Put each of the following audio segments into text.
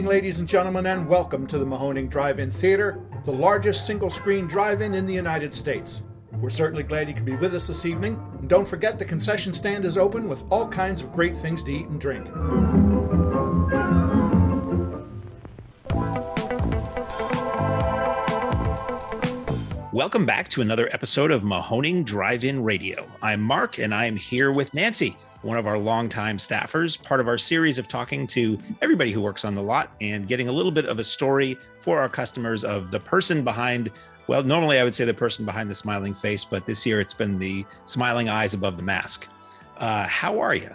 evening, ladies and gentlemen, and welcome to the Mahoning Drive-In Theater, the largest single-screen drive-in in the United States. We're certainly glad you could be with us this evening, and don't forget the concession stand is open with all kinds of great things to eat and drink. Welcome back to another episode of Mahoning Drive-In Radio. I'm Mark, and I'm here with Nancy, one of our longtime staffers, part of our series of talking to everybody who works on the lot and getting a little bit of a story for our customers of the person behind, well, normally I would say the person behind the smiling face, but this year it's been the smiling eyes above the mask. How are you?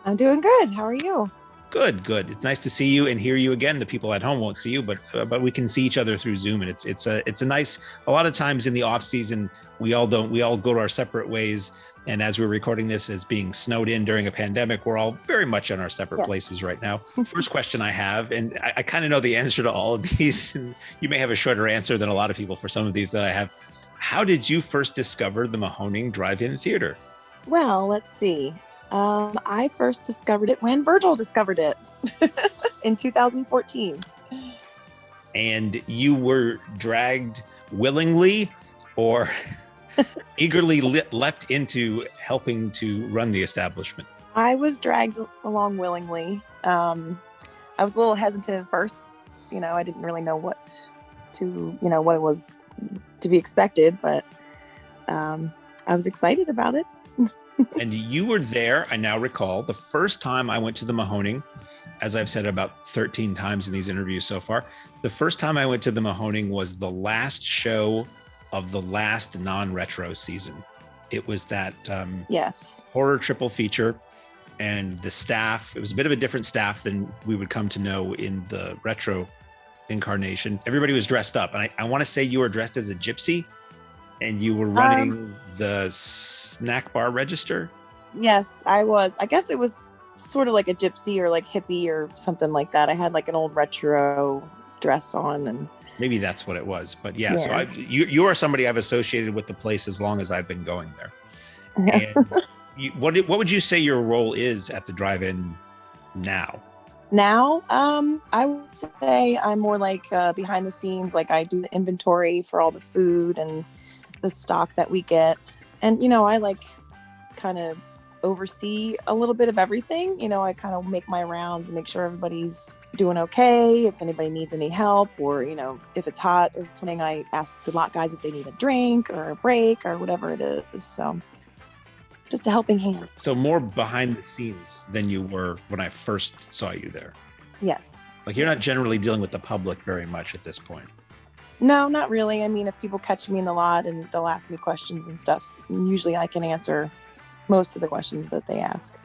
I'm doing good. How are you? Good. It's nice to see you and hear you again. The people at home won't see you, but we can see each other through Zoom, and it's a nice. A lot of times in the off season, we all go to our separate ways. And as we're recording this as being snowed in during a pandemic, we're all very much in our separate places right now. First question I have, and I kind of know the answer to all of these, and you may have a shorter answer than a lot of people for some of these that I have. How did you first discover the Mahoning Drive-In Theater? Well, let's see. I first discovered it when Virgil discovered it in 2014. And you were dragged willingly or eagerly leapt into helping to run the establishment? I was dragged along willingly. I was a little hesitant at first. I didn't really know what it was to be expected, but I was excited about it. And you were there, I now recall, the first time I went to the Mahoning, as I've said about 13 times in these interviews so far, the first time I went to the Mahoning was the last show of the last non-retro season. It was that horror triple feature, and the staff, it was a bit of a different staff than we would come to know in the retro incarnation. Everybody was dressed up, and I want to say you were dressed as a gypsy, and you were running the snack bar register. Yes, I was. I guess it was sort of like a gypsy or like hippie or something like that. I had like an old retro dress on, and maybe that's what it was. But yeah. So you are somebody I've associated with the place as long as I've been going there. And what would you say your role is at the drive-in now? Now, I would say I'm more like behind the scenes. Like I do the inventory for all the food and the stock that we get. And, I like kind of oversee a little bit of everything. I kind of make my rounds and make sure everybody's doing okay. If anybody needs any help, or, if it's hot or something, I ask the lot guys if they need a drink or a break or whatever it is. So just a helping hand. So more behind the scenes than you were when I first saw you there. Yes. Like you're not generally dealing with the public very much at this point. No, not really. I mean, if people catch me in the lot and they'll ask me questions and stuff, usually I can answer most of the questions that they ask.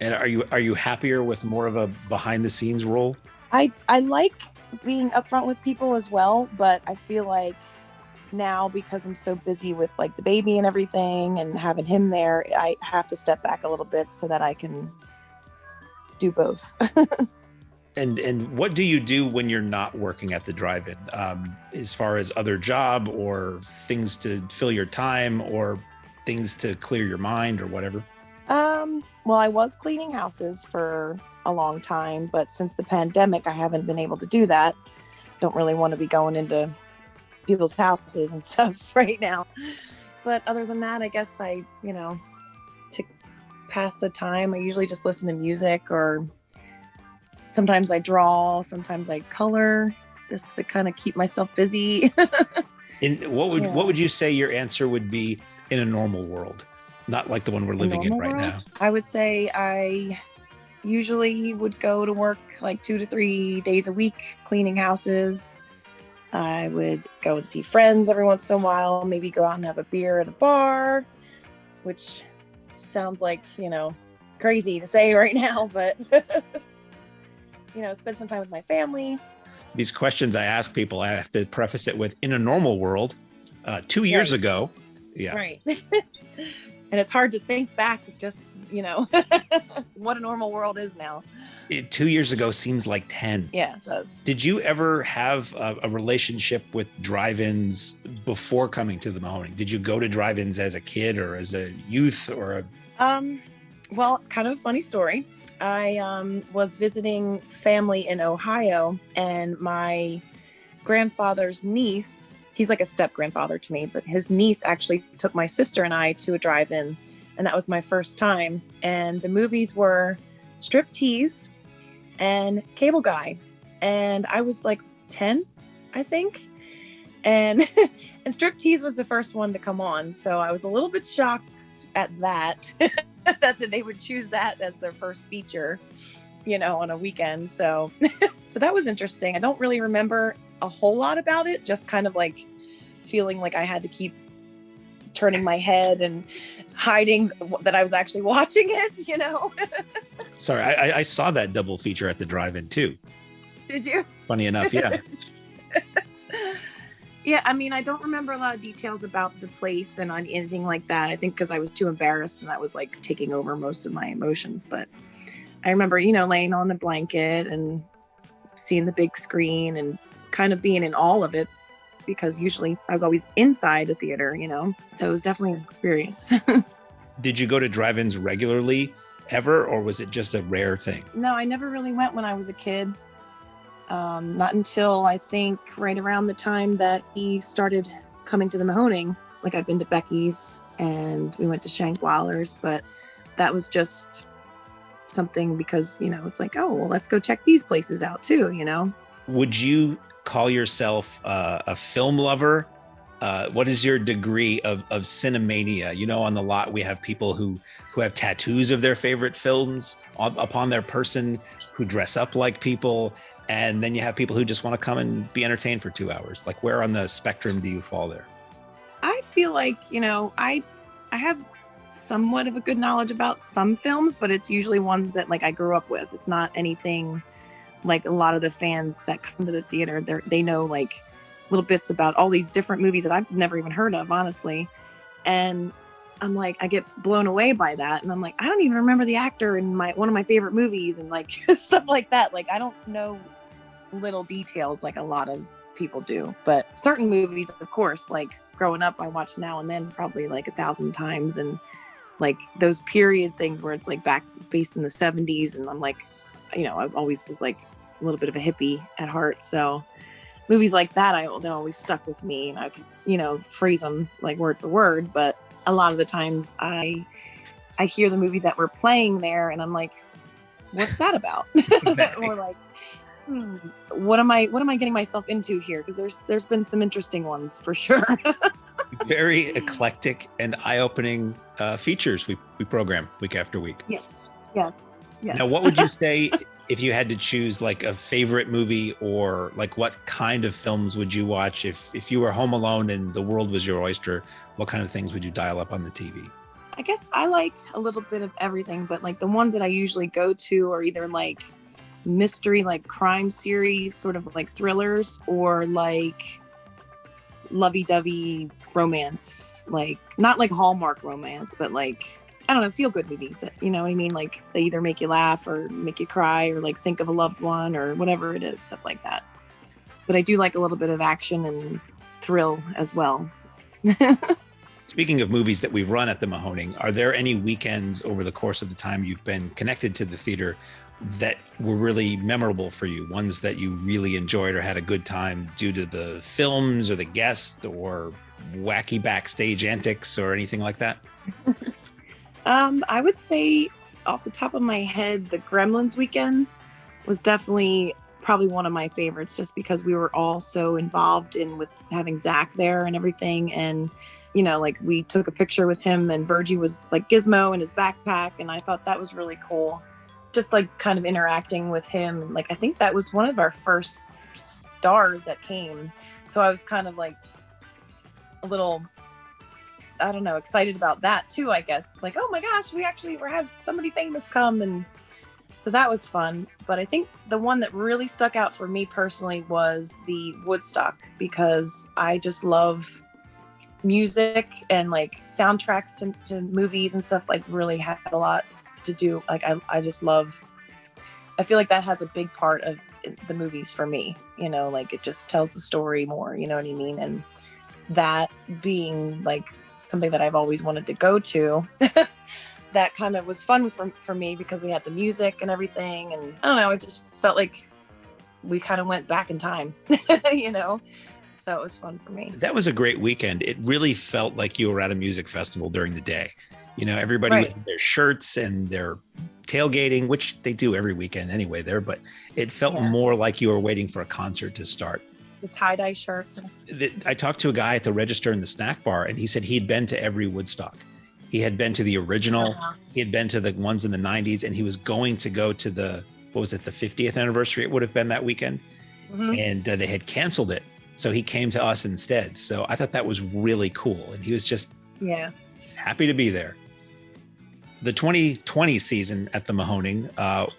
And are you happier with more of a behind the scenes role? I like being upfront with people as well, but I feel like now, because I'm so busy with like the baby and everything and having him there, I have to step back a little bit so that I can do both. And what do you do when you're not working at the drive-in, as far as other job or things to fill your time or things to clear your mind or whatever? Well, I was cleaning houses for a long time, but since the pandemic, I haven't been able to do that. Don't really want to be going into people's houses and stuff right now. But other than that, I guess to pass the time, I usually just listen to music, or sometimes I draw, sometimes I color, just to kind of keep myself busy. What would you say your answer would be in a normal world? Not like the one we're living in right now. I would say I usually would go to work like 2 to 3 days a week cleaning houses. I would go and see friends every once in a while, maybe go out and have a beer at a bar, which sounds like, crazy to say right now, but spend some time with my family. These questions I ask people, I have to preface it with, in a normal world, 2 years ago. Yeah. Right. And it's hard to think back, just, what a normal world is now. 2 years ago seems like 10. Yeah, it does. Did you ever have a relationship with drive-ins before coming to the Mahoning? Did you go to drive-ins as a kid or as a youth or Well, it's kind of a funny story. I was visiting family in Ohio, and my grandfather's niece, he's like a step grandfather to me, but his niece actually took my sister and I to a drive-in, and that was my first time. And the movies were Striptease and Cable Guy, and I was like 10, I think. And and Striptease was the first one to come on, so I was a little bit shocked at that that they would choose that as their first feature, on a weekend. So so that was interesting. I don't really remember a whole lot about it, just kind of like feeling like I had to keep turning my head and hiding that I was actually watching it. Sorry, I saw that double feature at the drive-in too. Did you? Funny enough, yeah. Yeah, I mean, I don't remember a lot of details about the place and on anything like that. I think because I was too embarrassed and I was like taking over most of my emotions. But I remember, laying on the blanket and seeing the big screen and kind of being in all of it, because usually I was always inside the theater, So it was definitely an experience. Did you go to drive-ins regularly ever, or was it just a rare thing? No, I never really went when I was a kid. Not until I think right around the time that he started coming to the Mahoning. Like, I've been to Becky's and we went to Shankweiler's, but that was just something because, it's like, oh, well, let's go check these places out too, Would you call yourself a film lover? What is your degree of cinemania? On the lot, we have people who have tattoos of their favorite films upon their person, who dress up like people. And then you have people who just want to come and be entertained for 2 hours. Like, where on the spectrum do you fall there? I feel like, I have somewhat of a good knowledge about some films, but it's usually ones that like I grew up with. It's not anything like a lot of the fans that come to the theater. They know like little bits about all these different movies that I've never even heard of, honestly. And I'm like, I get blown away by that. And I'm like, I don't even remember the actor in one of my favorite movies and like stuff like that. Like, I don't know little details like a lot of people do. But certain movies, of course, like growing up, I watched Now and Then probably like 1,000 times. And like those period things where it's like based in the 70s. And I'm like, I always was like a little bit of a hippie at heart. So movies like that, they always stuck with me, and I could, phrase them like word for word. But a lot of the times I hear the movies that were playing there and I'm like, what's that about? Exactly. Or like, what am I getting myself into here? Because there's been some interesting ones for sure. Very eclectic and eye-opening features we program week after week. Yes. Now, what would you say if you had to choose like a favorite movie, or like what kind of films would you watch if you were home alone and the world was your oyster? What kind of things would you dial up on the TV? I guess I like a little bit of everything, but like the ones that I usually go to are either like mystery, like crime series, sort of like thrillers, or like lovey-dovey romance, like not like Hallmark romance, but like, I don't know, feel good movies. You know what I mean? Like they either make you laugh or make you cry or like think of a loved one or whatever it is, stuff like that. But I do like a little bit of action and thrill as well. Speaking of movies that we've run at the Mahoning, are there any weekends over the course of the time you've been connected to the theater that were really memorable for you? Ones that you really enjoyed or had a good time due to the films or the guests or wacky backstage antics or anything like that? I would say off the top of my head, the Gremlins weekend was definitely probably one of my favorites, just because we were all so involved with having Zach there and everything. And, like we took a picture with him and Virgie was like Gizmo in his backpack. And I thought that was really cool. Just like kind of interacting with him. And like, I think that was one of our first stars that came. So I was kind of like a little, I don't know, excited about that too, I guess. It's like, oh my gosh, we have somebody famous come. And so that was fun. But I think the one that really stuck out for me personally was the Woodstock, because I just love music, and like soundtracks to movies and stuff like really have a lot to do. Like I just love, I feel like that has a big part of the movies for me, like it just tells the story more, you know what I mean? And that being like something that I've always wanted to go to. that kind of was fun for me because we had the music and everything. And I don't know, it just felt like we kind of went back in time, you know? So it was fun for me. That was a great weekend. It really felt like you were at a music festival during the day. You know, everybody Right. with their shirts and their tailgating, which they do every weekend anyway there, but it felt more like you were waiting for a concert to start. The tie-dye shirts. I talked to a guy at the register in the snack bar, and he said he'd been to every Woodstock. He had been to the original, he had been to the ones in the 90s, and he was going to go to the 50th anniversary it would have been that weekend. Mm-hmm. And they had canceled it. So he came to us instead. So I thought that was really cool. And he was just happy to be there. The 2020 season at the Mahoning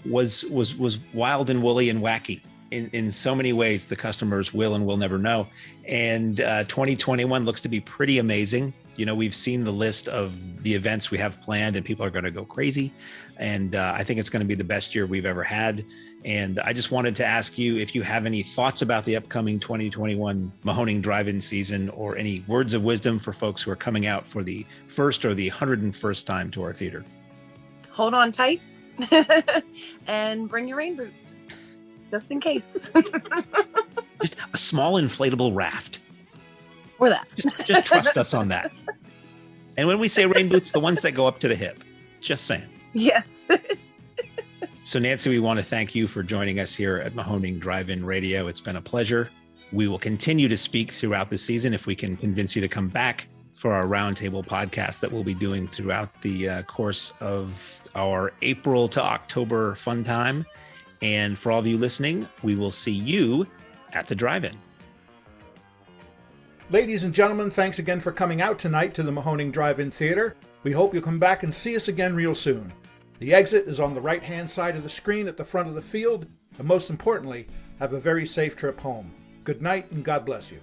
was wild and woolly and wacky in so many ways. The customers will and will never know. And 2021 looks to be pretty amazing. You know, we've seen the list of the events we have planned, and people are going to go crazy. And I think it's going to be the best year we've ever had. And I just wanted to ask you if you have any thoughts about the upcoming 2021 Mahoning drive-in season, or any words of wisdom for folks who are coming out for the first or the 101st time to our theater. Hold on tight and bring your rain boots just in case. Just a small inflatable raft. Or that. Just trust us on that. And when we say rain boots, the ones that go up to the hip. Just saying. Yes. So Nancy, we want to thank you for joining us here at Mahoning Drive-In Radio. It's been a pleasure. We will continue to speak throughout the season if we can convince you to come back for our roundtable podcast that we'll be doing throughout the course of our April to October fun time. And for all of you listening, we will see you at the drive-in. Ladies and gentlemen, thanks again for coming out tonight to the Mahoning Drive-In Theater. We hope you'll come back and see us again real soon. The exit is on the right-hand side of the screen at the front of the field, and most importantly, have a very safe trip home. Good night and God bless you.